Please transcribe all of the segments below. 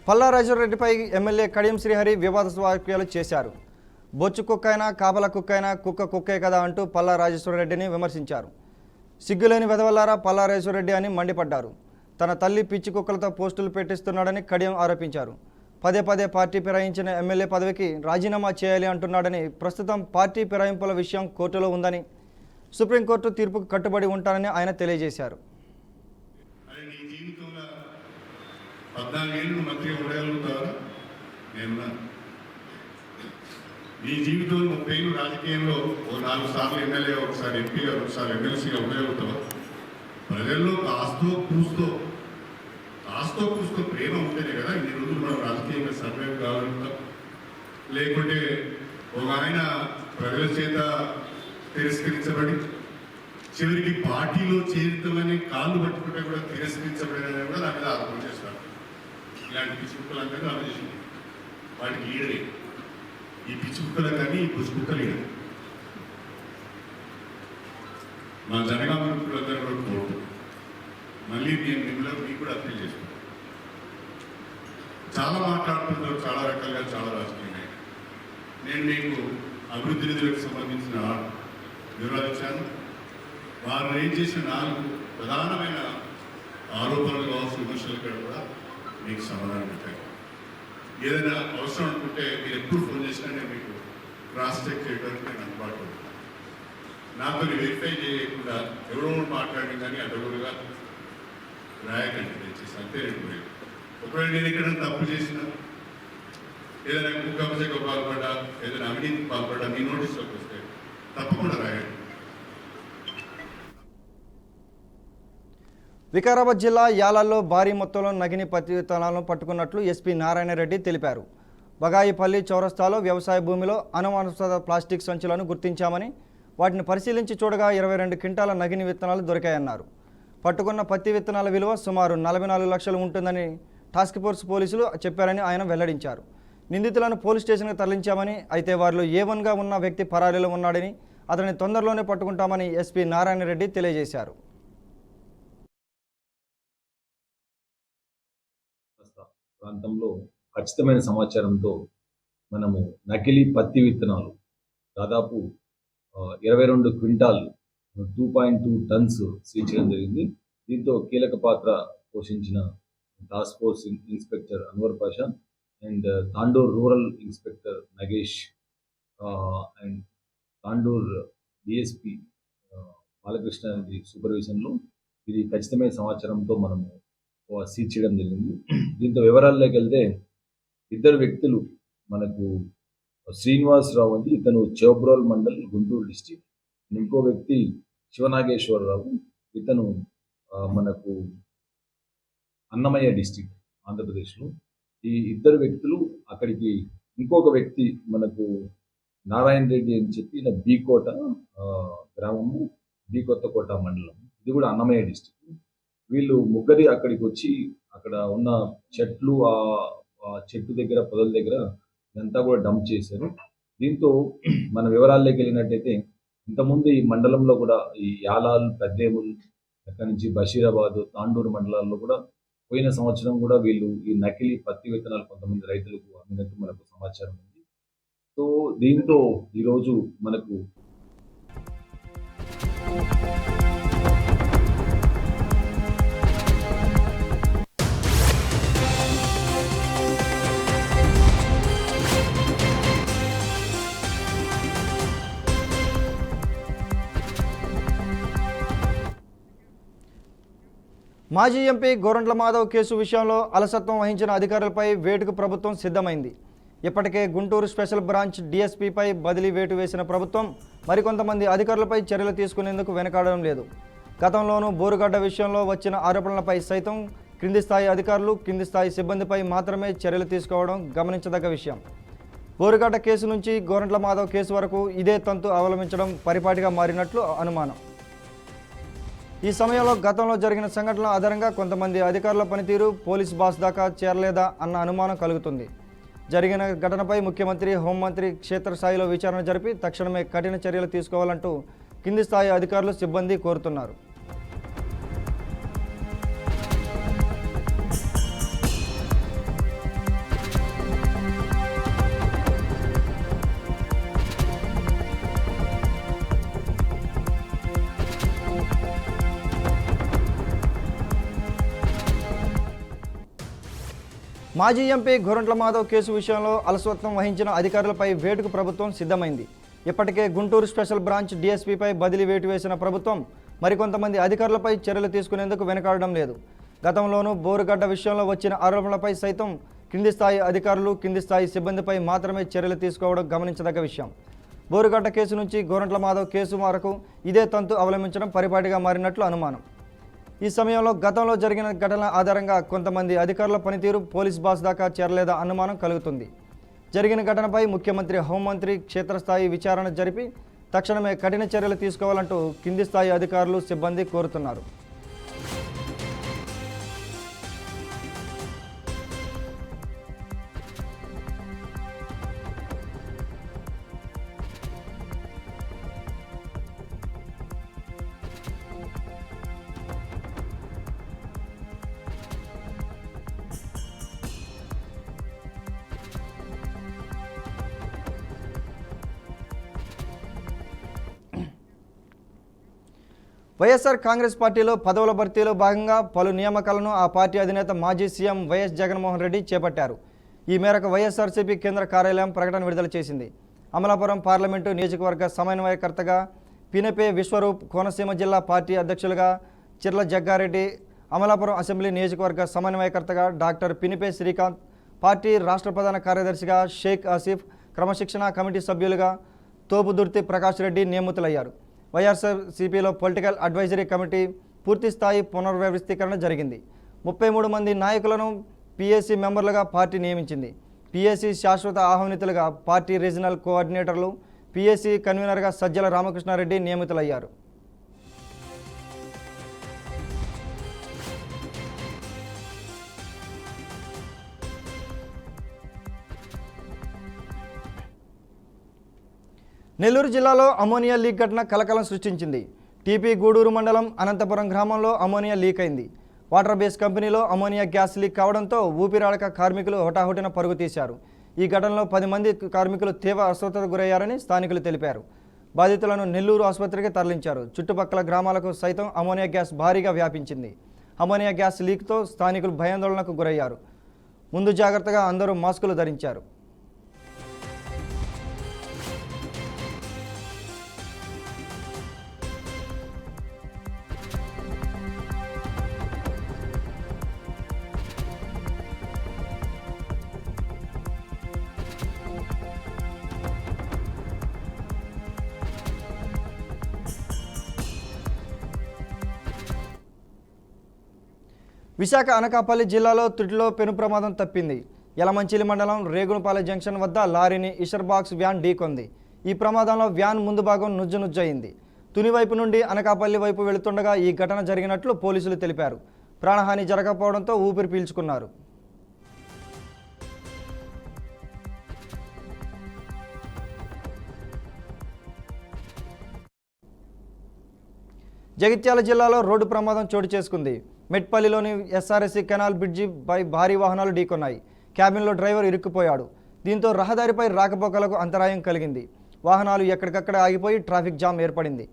Palla రాజరెడ్డిపై MLA Kadiyam Srihari వివాదాస్పద వ్యాఖ్యలు చేశారు. బొచ్చు కుక్కైనా కాపల కుక్కైనా కుక్కే కదా అంటూ పల్లా రాజేశ్వరరెడ్డిని విమర్శించారు. సిగ్గులేని వెధవల్లారా పల్లా రాజేశ్వరరెడ్డి అని మండిపడ్డారు. తన తల్లి పిచ్చి కుక్కలతో పోస్టులు పెట్టిస్తున్నాడని కడియం ఆరోపించారు. పదే పార్టీ ఫిరాయించిన ఎమ్మెల్యే పదవికి రాజీనామా చేయాలి అంటున్నాడని, ప్రస్తుతం పార్టీ ఫిరాయింపుల విషయం కోర్టులో ఉందని, సుప్రీంకోర్టు తీర్పుకు కట్టుబడి ఉంటానని ఆయన తెలియజేశారు. 14 ఏళ్ళు మంత్రిగా ఉండగలుగుతారా? నీ జీవితంలో 30 ఏళ్ళు రాజకీయంలో 4 సార్లు ఎమ్మెల్యే, ఒకసారి ఎంపీగా, ఒకసారి ఎమ్మెల్సీగా ఉండగలుగుతావా? ప్రజల్లో కాస్తో కూస్తో ప్రేమ ఉంటేనే కదా ఇన్ని రోజులు మనం రాజకీయంగా సర్వైవ్ కాగలుగుతాం. లేకుంటే ఒక ఆయన ప్రజల చేత తిరస్కరించబడి చివరికి పార్టీలో చేరుతామని కాళ్ళు పట్టుకుంటే కూడా తిరస్కరించబడిన కూడా నా మీద ఆరోపణ చేస్తారు. ఇలాంటి పిచ్చి కుక్కలందరూ ఆలోచించింది వాటికి లీడరే. ఈ పిచ్చి కుక్కల కానీ ఈ పుచ్చి కుక్క లీడర్. మా జనగామ మిత్రులందరూ కూడా కోర్టు మళ్ళీ నేను మిమ్మల్ని మీకు కూడా అప్పీల్ చేసుకుంటాను. చాలా మాట్లాడుతున్నారు, చాలా రకాలుగా, చాలా రాజకీయంగా. నేను మీకు అభివృద్ధి నిధులకు సంబంధించిన వివరాలు ఇచ్చాను. వారు ఏం చేసిన 4 ప్రధానమైన ఆరోపణలు కావచ్చు, విమర్శలు కూడా మీకు సమాధానం పెట్టాను. ఏదైనా అవసరం అనుకుంటే మీరు ఎప్పుడు ఫోన్ చేసినా నేను మీకు క్రాస్ చెక్ చేయడానికి నేను అందుబాటులో ఉంటాను. నాతో వెరిఫై చేయకుండా ఎవరో మాట్లాడడం కానీ అడ్డగోలుగా రాయకండి దయచేసి. అంతే నేను ఒకవేళ నేను ఎక్కడైనా తప్పు చేసినా, ఏదైనా కుక్కమసకు పాల్పడ్డా, ఏదైనా అవినీతికి పాల్పడ్డా మీ నోటీస్లోకి వస్తే తప్పకుండా రాయండి. వికారాబాద్ జిల్లా యాలాల్లో భారీ మొత్తంలో నకిలీ పత్తి విత్తనాలను పట్టుకున్నట్లు ఎస్పీ నారాయణరెడ్డి తెలిపారు. బగాయిపల్లి చౌరస్తాలో వ్యవసాయ భూమిలో అనుమానాస్పద ప్లాస్టిక్ సంచులను గుర్తించామని, వాటిని పరిశీలించి చూడగా 22 క్వింటాల నకిలీ విత్తనాలు దొరికాయన్నారు. పట్టుకున్న పత్తి విత్తనాల విలువ సుమారు 44 లక్షలు ఉంటుందని టాస్క్ ఫోర్స్ పోలీసులు చెప్పారని ఆయన వెల్లడించారు. నిందితులను పోలీస్ స్టేషన్కు తరలించామని, అయితే వారిలో A1గా ఉన్న వ్యక్తి పరారీలో ఉన్నాడని, అతన్ని తొందరలోనే పట్టుకుంటామని ఎస్పీ నారాయణరెడ్డి తెలియజేశారు. ప్రాంతంలో ఖచ్చితమైన సమాచారంతో మనము నకిలీ పత్తి విత్తనాలు దాదాపు 22 క్వింటాల్ 2.2 టన్స్ సీజ్ చేయడం జరిగింది. దీంతో కీలక పాత్ర పోషించిన task force inspector Anwar Pasha and Tandur rural inspector Nagesh and Tandur DSP Balakrishna సూపర్విజన్లో ఇది ఖచ్చితమైన సమాచారంతో మనము సీజ్ చేయడం జరిగింది. దీంతో వివరాల్లోకి వెళ్తే 2 వ్యక్తులు మనకు శ్రీనివాసరావు అని, ఇతను చేబ్రోల్ మండల్ గుంటూరు డిస్టిక్. ఇంకో వ్యక్తి శివనాగేశ్వరరావు, ఇతను మనకు అన్నమయ్య డిస్టిక్ ఆంధ్రప్రదేశ్లో. ఈ 2 వ్యక్తులు అక్కడికి, ఇంకొక వ్యక్తి మనకు నారాయణ రెడ్డి అని చెప్పి బీకోట గ్రామము, బీకొత్తకోట మండలం, ఇది కూడా అన్నమయ్య డిస్టిక్. వీళ్ళు ముగ్గురి అక్కడికి వచ్చి అక్కడ ఉన్న చెట్లు, ఆ చెట్టు దగ్గర, పొదల దగ్గర ఇదంతా కూడా డంప్ చేశారు. దీంతో మన వివరాల్లోకి వెళ్ళినట్టయితే ఇంతకుముందు ఈ మండలంలో కూడా ఈ యాలాల్, పెద్దేముల్, అక్కడి నుంచి బషీరాబాద్, తాండూరు మండలాల్లో కూడా పోయిన సంవత్సరం కూడా వీళ్ళు ఈ నకిలీ పత్తి విత్తనాలు కొంతమంది రైతులకు అమ్మినట్టు మనకు సమాచారం ఉంది. సో దీంతో ఈరోజు మనకు మాజీ ఎంపీ గోరంట్ల మాధవ్ కేసు విషయంలో అలసత్వం వహించిన అధికారులపై వేటుకు ప్రభుత్వం సిద్ధమైంది. ఇప్పటికే గుంటూరు స్పెషల్ బ్రాంచ్ డీఎస్పీపై బదిలీ వేటు వేసిన ప్రభుత్వం మరికొంతమంది అధికారులపై చర్యలు తీసుకునేందుకు వెనకాడడం లేదు. గతంలోనూ బోరుగడ్డ విషయంలో వచ్చిన ఆరోపణలపై సైతం క్రింది స్థాయి అధికారులు, కింది స్థాయి సిబ్బందిపై మాత్రమే చర్యలు తీసుకోవడం గమనించదగ్గ విషయం. బోరుగడ్డ కేసు నుంచి గోరంట్ల మాధవ్ కేసు వరకు ఇదే తంతు అవలంబించడం పరిపాటిగా మారినట్లు అనుమానం. ఈ సమయంలో గతంలో జరిగిన సంఘటనల ఆధారంగా కొంతమంది అధికారుల పనితీరు పోలీస్ బాస్ దాకా చేరలేదా అన్న అనుమానం కలుగుతుంది. జరిగిన ఘటనపై ముఖ్యమంత్రి, హోంమంత్రి క్షేత్రస్థాయిలో విచారణ జరిపి తక్షణమే కఠిన చర్యలు తీసుకోవాలంటూ కింది స్థాయి అధికారులు, సిబ్బంది కోరుతున్నారు. మాజీ ఎంపీ గోరంట్ల మాధవ్ కేసు విషయంలో అలసత్వం వహించిన అధికారులపై వేటుకు ప్రభుత్వం సిద్ధమైంది. ఇప్పటికే గుంటూరు స్పెషల్ బ్రాంచ్ డీఎస్పీపై బదిలీ వేటు వేసిన ప్రభుత్వం మరికొంతమంది అధికారులపై చర్యలు తీసుకునేందుకు వెనుకాడడం లేదు. గతంలోనూ బోరుగడ్డ విషయంలో వచ్చిన ఆరోపణలపై సైతం కింది స్థాయి అధికారులు కింది స్థాయి సిబ్బందిపై మాత్రమే చర్యలు తీసుకోవడం గమనించదగ్గ విషయం. బోరుగడ్డ కేసు నుంచి గోరంట్ల మాధవ్ కేసు వరకు ఇదే తంతు అవలంబించడం పరిపాటిగా మారినట్లు అనుమానం. ఈ సమయంలో గతంలో జరిగిన ఘటనల ఆధారంగా కొంతమంది అధికారుల పనితీరు పోలీస్ బాస్ దాకా చేరలేదా అనుమానం కలుగుతుంది. జరిగిన ఘటనపై ముఖ్యమంత్రి, హోంమంత్రి క్షేత్రస్థాయి విచారణ జరిపి తక్షణమే కఠిన చర్యలు తీసుకోవాలంటూ కింది స్థాయి అధికారులు, సిబ్బంది కోరుతున్నారు. వైఎస్ఆర్ కాంగ్రెస్ పార్టీలో పదవుల భర్తీలో భాగంగా పలు నియామకాలను ఆ పార్టీ అధినేత మాజీ సీఎం వైఎస్ జగన్మోహన్ రెడ్డి చేపట్టారు. ఈ మేరకు వైఎస్ఆర్సీపీ కేంద్ర కార్యాలయం ప్రకటన విడుదల చేసింది. అమలాపురం పార్లమెంటు నియోజకవర్గ సమన్వయకర్తగా పినపే విశ్వరూప్, కోనసీమ జిల్లా పార్టీ అధ్యక్షులుగా చిర్ల జగ్గారెడ్డి, అమలాపురం అసెంబ్లీ నియోజకవర్గ సమన్వయకర్తగా డాక్టర్ పినిపే శ్రీకాంత్, పార్టీ రాష్ట్ర ప్రధాన కార్యదర్శిగా షేక్ ఆసిఫ్, క్రమశిక్షణ కమిటీ సభ్యులుగా తోపుదుర్తి ప్రకాష్ రెడ్డి నియమితులయ్యారు. వైఎస్ఆర్సీపీలో పొలిటికల్ అడ్వైజరీ కమిటీ పూర్తిస్థాయి పునర్వ్యవస్థీకరణ జరిగింది. 33 మంది నాయకులను పీఏసీ మెంబర్లుగా పార్టీ నియమించింది. పీఏసీ శాశ్వత ఆహ్వానితులుగా పార్టీ రీజనల్ కోఆర్డినేటర్లు, పీఏసీ కన్వీనర్గా సజ్జల రామకృష్ణారెడ్డి నియమితులయ్యారు. నెల్లూరు జిల్లాలో అమోనియా లీక్ ఘటన కలకలం సృష్టించింది. టీపీ గూడూరు మండలం అనంతపురం గ్రామంలో అమోనియా లీక్ అయింది. వాటర్ బేస్ కంపెనీలో అమోనియా గ్యాస్ లీక్ కావడంతో ఊపిరాడక కార్మికులు హుటాహుటిన పరుగు తీశారు. ఈ ఘటనలో 10 మంది కార్మికులు తీవ్ర అస్వస్థతకు గురయ్యారని స్థానికులు తెలిపారు. బాధితులను నెల్లూరు ఆసుపత్రికి తరలించారు. చుట్టుపక్కల గ్రామాలకు సైతం అమోనియా గ్యాస్ భారీగా వ్యాపించింది. అమోనియా గ్యాస్ లీక్తో స్థానికులు భయాందోళనకు గురయ్యారు. ముందు జాగ్రత్తగా అందరూ మాస్కులు ధరించారు. విశాఖ అనకాపల్లి జిల్లాలో త్రుటిలో పెను ప్రమాదం తప్పింది. యలమంచిలి మండలం రేగునపాలెం జంక్షన్ వద్ద లారీని ఇషర్ బాక్స్ వ్యాన్ ఢీకొంది. ఈ ప్రమాదంలో వ్యాన్ ముందు భాగం నుజ్జునుజ్జయింది. తుని వైపు నుండి అనకాపల్లి వైపు వెళుతుండగా ఈ ఘటన జరిగినట్లు పోలీసులు తెలిపారు. ప్రాణహాని జరగకపోవడంతో ఊపిరి పీల్చుకున్నారు. జగిత్యాల జిల్లాలో రోడ్డు ప్రమాదం చోటు చేసుకుంది. మెట్పల్లిలోని ఎస్ఆర్ఎస్సీ కెనాల్ బ్రిడ్జిపై భారీ వాహనాలు ఢీకొన్నాయి. క్యాబిన్లో డ్రైవర్ ఇరుక్కుపోయాడు. దీంతో రహదారిపై రాకపోకలకు అంతరాయం కలిగింది. వాహనాలు ఎక్కడికక్కడ ఆగిపోయి ట్రాఫిక్ జామ్ ఏర్పడింది.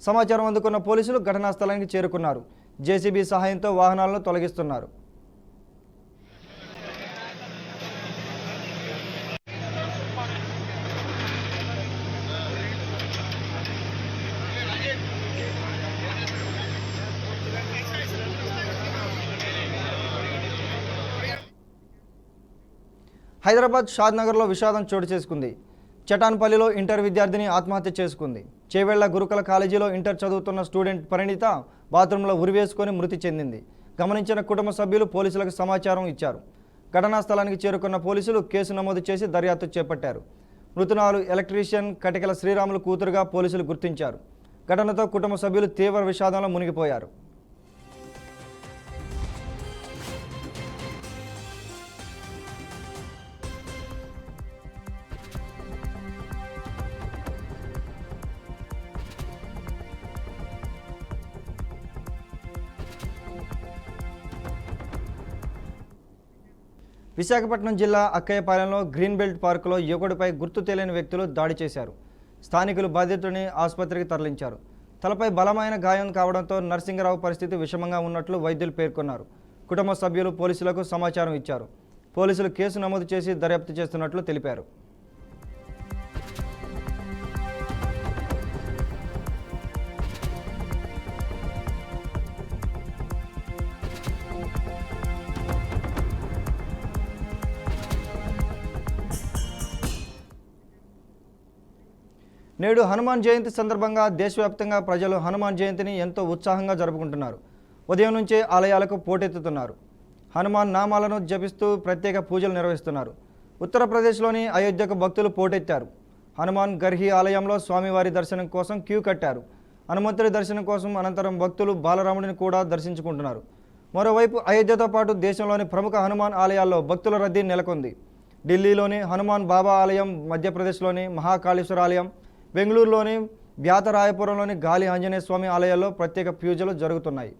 సమాచారం అందుకున్న పోలీసులు ఘటనా స్థలానికి చేరుకున్నారు. జేసీబీ సహాయంతో వాహనాలను తొలగిస్తున్నారు. హైదరాబాద్ షాద్నగర్లో విషాదం చోటు చేసుకుంది. చటాన్పల్లిలో ఇంటర్ విద్యార్థిని ఆత్మహత్య చేసుకుంది. చేవెళ్ల గురుకుల కాలేజీలో ఇంటర్ చదువుతున్న స్టూడెంట్ పరిణీత బాత్రూంలో ఉరివేసుకొని మృతి చెందింది. గమనించిన కుటుంబ సభ్యులు పోలీసులకు సమాచారం ఇచ్చారు. ఘటనా స్థలానికి చేరుకున్న పోలీసులు కేసు నమోదు చేసి దర్యాప్తు చేపట్టారు. మృతురాలు ఎలక్ట్రీషియన్ కటికల శ్రీరాములు కూతురుగా పోలీసులు గుర్తించారు. ఘటనతో కుటుంబ సభ్యులు తీవ్ర విషాదంలో మునిగిపోయారు. విశాఖపట్నం జిల్లా అక్కయ్యపాలెంలో గ్రీన్ బెల్ట్ పార్కులో యువకుడిపై గుర్తు తెలియని వ్యక్తులు దాడి చేశారు. స్థానికులు బాధితుడిని ఆసుపత్రికి తరలించారు. తలపై బలమైన గాయం కావడంతో నరసింగరావు పరిస్థితి విషమంగా ఉన్నట్లు వైద్యులు పేర్కొన్నారు. కుటుంబ సభ్యులు పోలీసులకు సమాచారం ఇచ్చారు. పోలీసులు కేసు నమోదు చేసి దర్యాప్తు చేస్తున్నట్లు తెలిపారు. నేడు హనుమాన్ జయంతి సందర్భంగా దేశవ్యాప్తంగా ప్రజలు హనుమాన్ జయంతిని ఎంతో ఉత్సాహంగా జరుపుకుంటున్నారు. ఉదయం నుంచే ఆలయాలకు పోటెత్తుతున్నారు. హనుమాన్ నామాలను జపిస్తూ ప్రత్యేక పూజలు నిర్వహిస్తున్నారు. ఉత్తరప్రదేశ్లోని అయోధ్యకు భక్తులు పోటెత్తారు. హనుమాన్ గర్హి ఆలయంలో స్వామివారి దర్శనం కోసం క్యూ కట్టారు. హనుమంతుడి దర్శనం కోసం అనంతరం భక్తులు బాలరాముడిని కూడా దర్శించుకుంటున్నారు. మరోవైపు అయోధ్యతో పాటు దేశంలోని ప్రముఖ హనుమాన్ ఆలయాల్లో భక్తుల రద్దీ నెలకొంది. ఢిల్లీలోని హనుమాన్ బాబా ఆలయం, మధ్యప్రదేశ్లోని మహాకాళేశ్వర ఆలయం, బెంగళూరులోని బ్యాతరాయపురంలోని గాలి ఆంజనేయ స్వామి ఆలయాల్లో ప్రత్యేక పూజలు జరుగుతున్నాయి.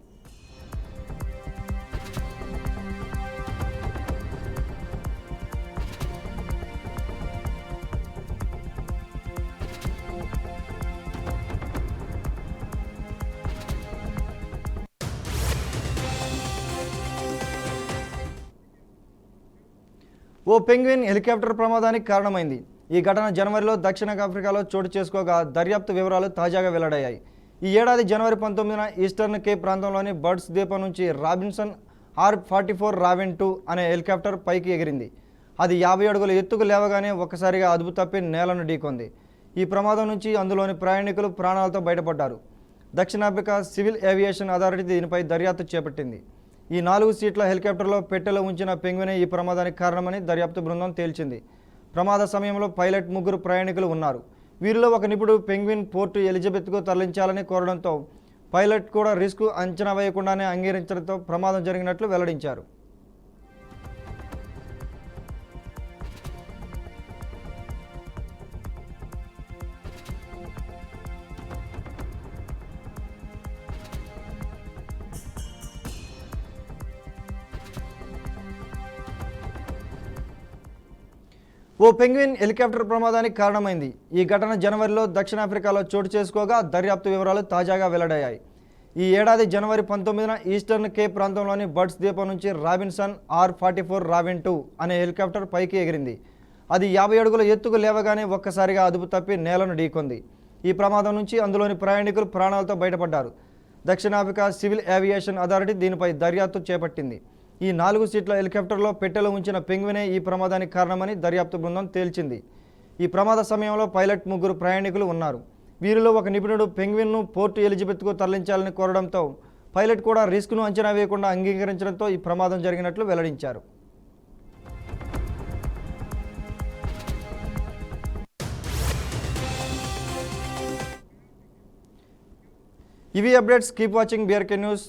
ఓ పెంగ్విన్ హెలికాప్టర్ ప్రమాదానికి కారణమైంది. ఈ ఘటన జనవరిలో దక్షిణాఫ్రికాలో చోటు చేసుకోగా దర్యాప్తు వివరాలు తాజాగా వెల్లడయ్యాయి. ఈ ఏడాది జనవరి 19న ఈస్టర్న్ కేప్ ప్రాంతంలోని బర్డ్స్ ద్వీపం నుంచి రాబిన్సన్ R44 రావెన్ 2 అనే హెలికాప్టర్ పైకి ఎగిరింది. అది 50 అడుగుల ఎత్తుకు లేవగానే ఒక్కసారిగా అదుపు తప్పి నేలను ఢీకొంది. ఈ ప్రమాదం నుంచి అందులోని ప్రయాణికులు ప్రాణాలతో బయటపడ్డారు. దక్షిణాఫ్రికా సివిల్ ఏవియేషన్ అథారిటీ దీనిపై దర్యాప్తు చేపట్టింది. ఈ 4 సీట్ల హెలికాప్టర్లో పెట్టెలో ఉంచిన పెంగ్వినే ఈ ప్రమాదానికి కారణమని దర్యాప్తు బృందం తేల్చింది. ప్రమాద సమయంలో పైలట్, 3 ప్రయాణికులు ఉన్నారు. వీరిలో ఒక నిపుణుడు పెంగ్విన్ పోర్టు ఎలిజబెత్కు తరలించాలని కోరడంతో పైలట్ కూడా రిస్క్ అంచనా వేయకుండానే అంగీకరించడంతో ప్రమాదం జరిగినట్లు వెల్లడించారు. ఓ పెంగ్విన్ హెలికాప్టర్ ప్రమాదానికి కారణమైంది. ఈ ఘటన జనవరిలో దక్షిణాఫ్రికాలో చోటు చేసుకోగా దర్యాప్తు వివరాలు తాజాగా వెల్లడయ్యాయి. ఈ ఏడాది జనవరి 19న ఈస్టర్న్ కేప్ ప్రాంతంలోని బర్డ్స్ ద్వీపం నుంచి రాబిన్సన్ R44 రావెన్ 2 అనే హెలికాప్టర్ పైకి ఎగిరింది. అది 50 అడుగుల ఎత్తుకు లేవగానే ఒక్కసారిగా అదుపు తప్పి నేలను ఢీకొంది. ఈ ప్రమాదం నుంచి అందులోని ప్రయాణికులు ప్రాణాలతో బయటపడ్డారు. దక్షిణాఫ్రికా సివిల్ ఏవియేషన్ అథారిటీ దీనిపై దర్యాప్తు చేపట్టింది. ఈ 4 సీట్ల హెలికాప్టర్లో పెట్టెలో ఉంచిన పెంగ్వినే ఈ ప్రమాదానికి కారణమని దర్యాప్తు బృందం తేల్చింది. ఈ ప్రమాద సమయంలో పైలట్, 3 ప్రయాణికులు ఉన్నారు. వీరిలో ఒక నిపుణుడు పెంగ్విన్ను పోర్టు ఎలిజబెత్కు తరలించాలని కోరడంతో పైలట్ కూడా రిస్క్ను అంచనా వేయకుండా అంగీకరించడంతో ఈ ప్రమాదం జరిగినట్లు వెల్లడించారు. ఇవి updates. Keep watching BRK news.